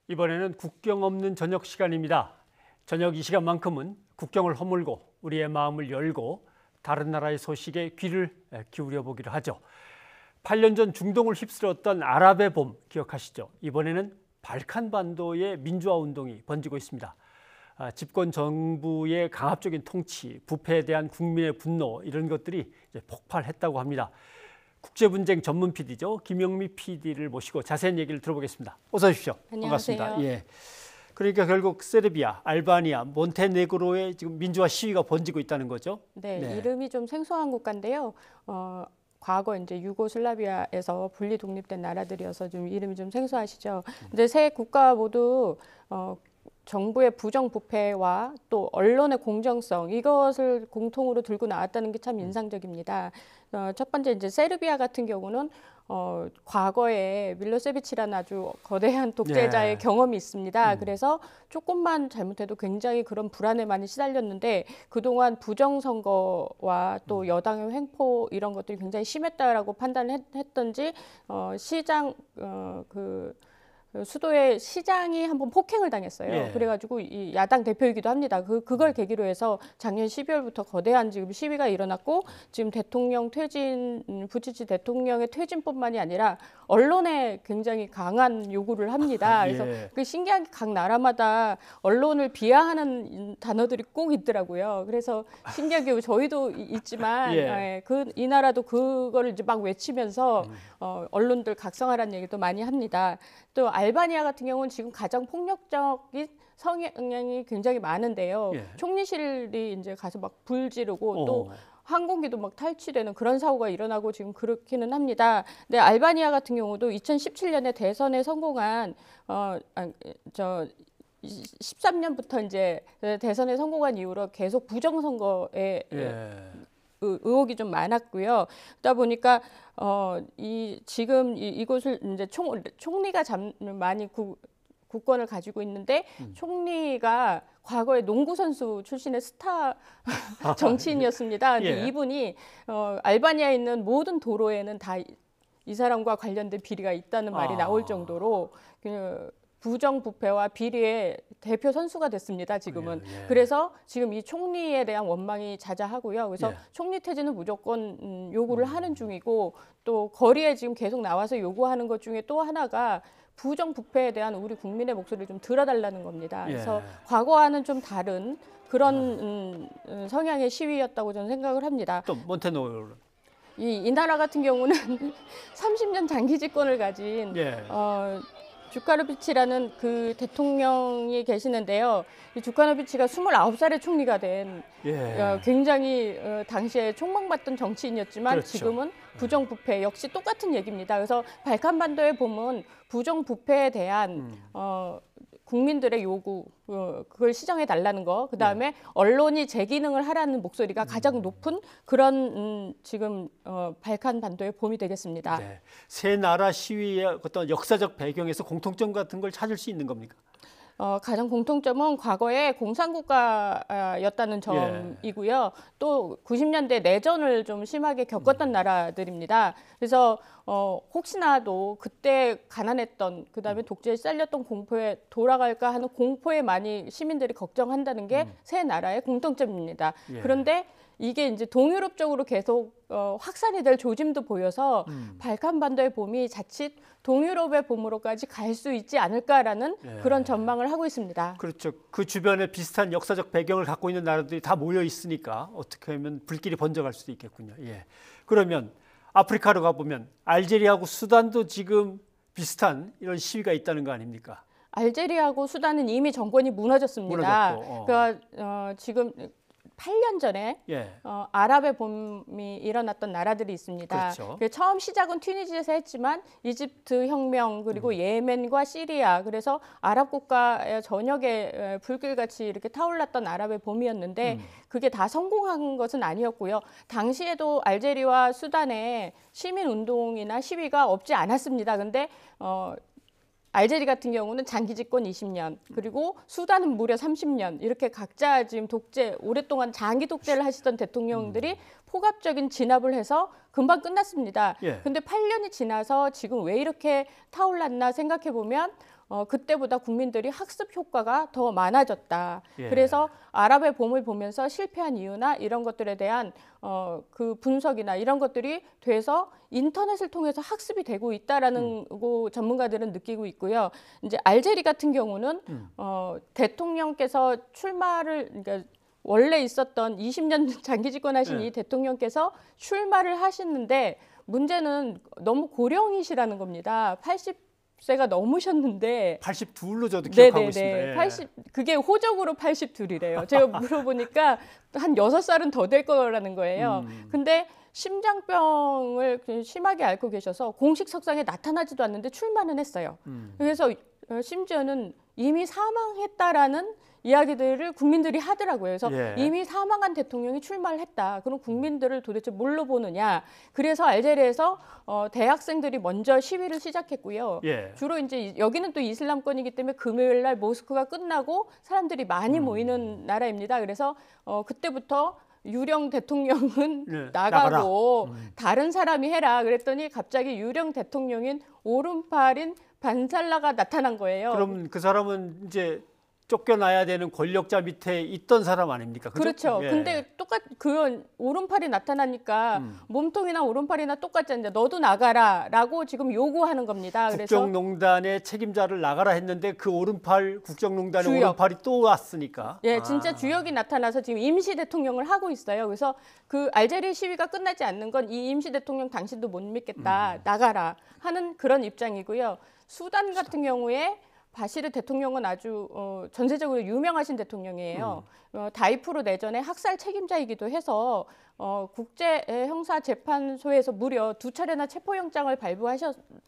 이번에는 국경 없는 저녁 시간입니다. 저녁 이 시간만큼은 국경을 허물고 우리의 마음을 열고 다른 나라의 소식에 귀를 기울여 보기로 하죠. 8년 전 중동을 휩쓸었던 아랍의 봄 기억하시죠? 이번에는 발칸반도의 민주화 운동이 번지고 있습니다. 집권 정부의 강압적인 통치, 부패에 대한 국민의 분노 이런 것들이 이제 폭발했다고 합니다. 국제분쟁 전문 PD죠. 김영미 PD를 모시고 자세한 얘기를 들어보겠습니다. 어서 오십시오. 안녕하세요. 반갑습니다. 예. 그러니까 결국 세르비아, 알바니아, 몬테네그로의 지금 민주화 시위가 번지고 있다는 거죠. 네, 이름이 좀 생소한 국가인데요. 과거 이제 유고슬라비아에서 분리 독립된 나라들이어서 좀 이름이 좀 생소하시죠. 근데 세 국가 모두 정부의 부정부패와 또 언론의 공정성 이것을 공통으로 들고 나왔다는 게 참 인상적입니다. 첫 번째 이제 세르비아 같은 경우는 과거에 밀로세비치라는 아주 거대한 독재자의 경험이 있습니다. 그래서 조금만 잘못해도 굉장히 그런 불안에 많이 시달렸는데 그동안 부정선거와 또 여당의 횡포 이런 것들이 굉장히 심했다라고 판단을 했던지 수도의 시장이 한번 폭행을 당했어요. 그래가지고 이 야당 대표이기도 합니다. 그걸 계기로 해서 작년 12월부터 거대한 지금 시위가 일어났고 지금 대통령 퇴진, 부치치 대통령의 퇴진뿐만이 아니라 언론에 굉장히 강한 요구를 합니다. 그래서 그 신기한 게 각 나라마다 언론을 비하하는 단어들이 꼭 있더라고요. 그래서 신기하게 저희도 있지만 이 나라도 그거를 이제 막 외치면서 언론들 각성하라는 얘기도 많이 합니다. 또 알바니아 같은 경우는 지금 가장 폭력적인 성향이 굉장히 많은데요. 총리실이 이제 가서 막 불 지르고 또 항공기도 막 탈취되는 그런 사고가 일어나고 지금 그렇기는 합니다. 근데 알바니아 같은 경우도 2017년에 대선에 성공한 13년부터 이제 대선에 성공한 이후로 계속 부정선거에 의혹이 좀 많았고요. 그러다 보니까 지금 이곳을 이제 총리가 많이 국권을 가지고 있는데 총리가 과거에 농구 선수 출신의 스타 정치인이었습니다. 근데 이분이 알바니아에 있는 모든 도로에는 다 이 사람과 관련된 비리가 있다는 말이 나올 정도로 부정부패와 비리의 대표 선수가 됐습니다. 지금은. 그래서 지금 이 총리에 대한 원망이 자자하고요. 그래서 총리 퇴진은 무조건 요구를 하는 중이고 또 거리에 지금 계속 나와서 요구하는 것 중에 또 하나가 부정부패에 대한 우리 국민의 목소리를 좀 들어달라는 겁니다. 그래서 과거와는 좀 다른 그런 성향의 시위였다고 저는 생각을 합니다. 또 몬테네그로. 이 나라 같은 경우는 30년 장기 집권을 가진 주카노비치라는 그 대통령이 계시는데요. 이 주카노비치가 29살에 총리가 된 굉장히 당시에 촉망받던 정치인이었지만 지금은 부정부패 역시 똑같은 얘기입니다. 그래서 발칸반도에 보면 부정부패에 대한 국민들의 요구, 그걸 시정해 달라는 거, 그 다음에 언론이 제 기능을 하라는 목소리가 가장 높은 그런 지금 발칸 반도의 봄이 되겠습니다. 세 나라 시위의 어떤 역사적 배경에서 공통점 같은 걸 찾을 수 있는 겁니까? 가장 공통점은 과거에 공산국가였다는 점이고요. 또 90년대 내전을 좀 심하게 겪었던 나라들입니다. 그래서 혹시나도 그때 가난했던 그다음에 독재에 시달렸던 공포에 돌아갈까 하는 공포에 많이 시민들이 걱정한다는 게 세 나라의 공통점입니다. 그런데 이게 이제 동유럽 쪽으로 계속 확산이 될 조짐도 보여서 발칸반도의 봄이 자칫 동유럽의 봄으로까지 갈 수 있지 않을까라는 그런 전망을 하고 있습니다. 그렇죠. 그 주변에 비슷한 역사적 배경을 갖고 있는 나라들이 다 모여 있으니까 어떻게 하면 불길이 번져갈 수도 있겠군요. 그러면 아프리카로 가보면 알제리하고 수단도 지금 비슷한 이런 시위가 있다는 거 아닙니까? 알제리하고 수단은 이미 정권이 무너졌습니다. 그러니까 지금 8년 전에 아랍의 봄이 일어났던 나라들이 있습니다. 처음 시작은 튀니지에서 했지만 이집트 혁명 그리고 예멘과 시리아 그래서 아랍 국가의 전역에 불길같이 이렇게 타올랐던 아랍의 봄이었는데 그게 다 성공한 것은 아니었고요. 당시에도 알제리와 수단에 시민운동이나 시위가 없지 않았습니다. 근데 알제리 같은 경우는 장기 집권 20년, 그리고 수단은 무려 30년 이렇게 각자 지금 독재 오랫동안 장기 독재를 하시던 대통령들이 폭압적인 진압을 해서 금방 끝났습니다. 예. 근데 8년이 지나서 지금 왜 이렇게 타올랐나 생각해 보면 그때보다 국민들이 학습 효과가 더 많아졌다. 예. 그래서 아랍의 봄을 보면서 실패한 이유나 이런 것들에 대한 그 분석이나 이런 것들이 돼서 인터넷을 통해서 학습이 되고 있다라는 거 전문가들은 느끼고 있고요. 이제 알제리 같은 경우는 대통령께서 출마를 그러니까 원래 있었던 20년 장기 집권하신 네. 이 대통령께서 출마를 하시는데 문제는 너무 고령이시라는 겁니다. 80세가 넘으셨는데 82로 저도 기억하고 네네네. 있습니다. 예. 80 그게 호적으로 82이래요. 제가 물어보니까 한 6살은 더 될 거라는 거예요. 근데 심장병을 심하게 앓고 계셔서 공식 석상에 나타나지도 않는데 출마는 했어요. 그래서 심지어는 이미 사망했다라는 이야기들을 국민들이 하더라고요. 그래서 예. 이미 사망한 대통령이 출마를 했다. 그럼 국민들을 도대체 뭘로 보느냐? 그래서 알제리에서 대학생들이 먼저 시위를 시작했고요. 예. 주로 이제 여기는 또 이슬람권이기 때문에 금요일 날 모스크가 끝나고 사람들이 많이 모이는 나라입니다. 그래서 그때부터 유령 대통령은 네, 나가고 다른 사람이 해라. 그랬더니 갑자기 유령 대통령인 오른팔인 반살라가 나타난 거예요. 그럼 그 사람은 이제 쫓겨나야 되는 권력자 밑에 있던 사람 아닙니까? 그죠? 그렇죠. 예. 근데 그런 오른팔이 나타나니까 몸통이나 오른팔이나 똑같지 않냐. 너도 나가라라고 지금 요구하는 겁니다. 그래서 국정농단의 책임자를 나가라 했는데 그 오른팔 국정농단의 주역. 오른팔이 또 왔으니까. 예, 진짜 주역이 나타나서 지금 임시 대통령을 하고 있어요. 그래서 그 알제리 시위가 끝나지 않는 건 이 임시 대통령 당신도 못 믿겠다. 나가라 하는 그런 입장이고요. 수단 같은 경우에 바시르 대통령은 아주 전세적으로 유명하신 대통령이에요. 다이프로 내전의 학살 책임자이기도 해서 국제 형사재판소에서 무려 2차례나 체포영장을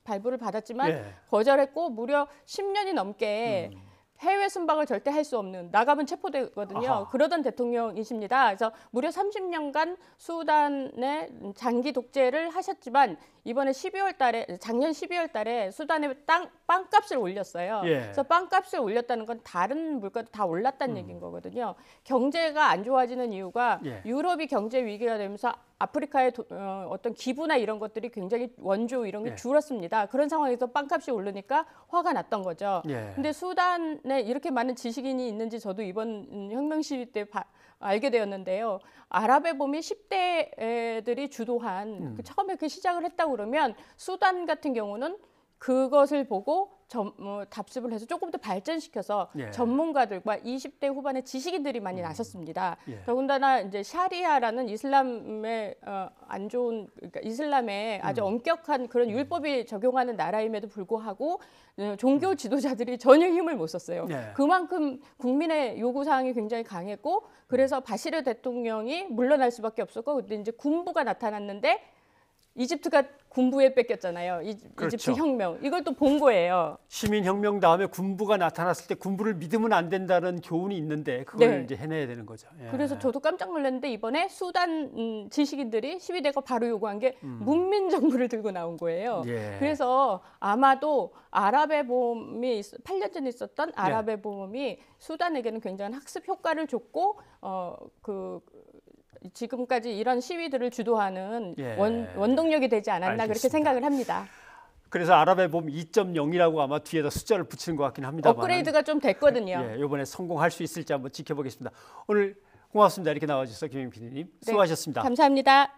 발부를 받았지만 예. 거절했고 무려 10년이 넘게 해외 순방을 절대 할 수 없는 나가면 체포되거든요. 아하. 그러던 대통령이십니다. 그래서 무려 30년간 수단의 장기 독재를 하셨지만 이번에 작년 12월 달에 수단의 빵값을 올렸어요. 예. 그래서 빵값을 올렸다는 건 다른 물가도 다 올랐다는 얘기인 거거든요. 경제가 안 좋아지는 이유가 예. 유럽이 경제 위기가 되면서 아프리카의 어떤 기부나 이런 것들이 굉장히 원조 이런 게 예. 줄었습니다. 그런 상황에서 빵값이 오르니까 화가 났던 거죠. 예. 근데 수단에 이렇게 많은 지식인이 있는지 저도 이번 혁명 시위 때 알게 되었는데요. 아랍의 봄이 10대들이 주도한 처음에 그 시작을 했다고 그러면 수단 같은 경우는 그것을 보고 답습을 해서 조금 더 발전시켜서 예. 전문가들과 20대 후반의 지식인들이 많이 나섰습니다. 예. 더군다나 이제 샤리아라는 이슬람의 안 좋은 그러니까 이슬람의 아주 엄격한 그런 율법이 적용하는 나라임에도 불구하고 종교 지도자들이 전혀 힘을 못 썼어요. 예. 그만큼 국민의 요구 사항이 굉장히 강했고 그래서 바시르 대통령이 물러날 수밖에 없었고 그때 이제 군부가 나타났는데 이집트가 군부에 뺏겼잖아요. 그렇죠. 이집트 혁명. 이걸 또 본 거예요. 시민혁명 다음에 군부가 나타났을 때 군부를 믿으면 안 된다는 교훈이 있는데 그걸 네. 이제 해내야 되는 거죠. 예. 그래서 저도 깜짝 놀랐는데 이번에 수단 지식인들이 시위대가 바로 요구한 게 문민 정부를 들고 나온 거예요. 예. 그래서 아마도 아랍의 봄이 8년 전에 있었던 아랍의 봄이 수단에게는 굉장한 학습 효과를 줬고 지금까지 이런 시위들을 주도하는 예. 원동력이 되지 않았나 그렇게 알겠습니다. 생각을 합니다. 그래서 아랍의 봄 2.0이라고 아마 뒤에다 숫자를 붙이는 것 같긴 합니다만 업그레이드가 좀 됐거든요. 예, 이번에 성공할 수 있을지 한번 지켜보겠습니다. 오늘 고맙습니다. 이렇게 나와주셔서 김영 PD님 수고하셨습니다. 감사합니다.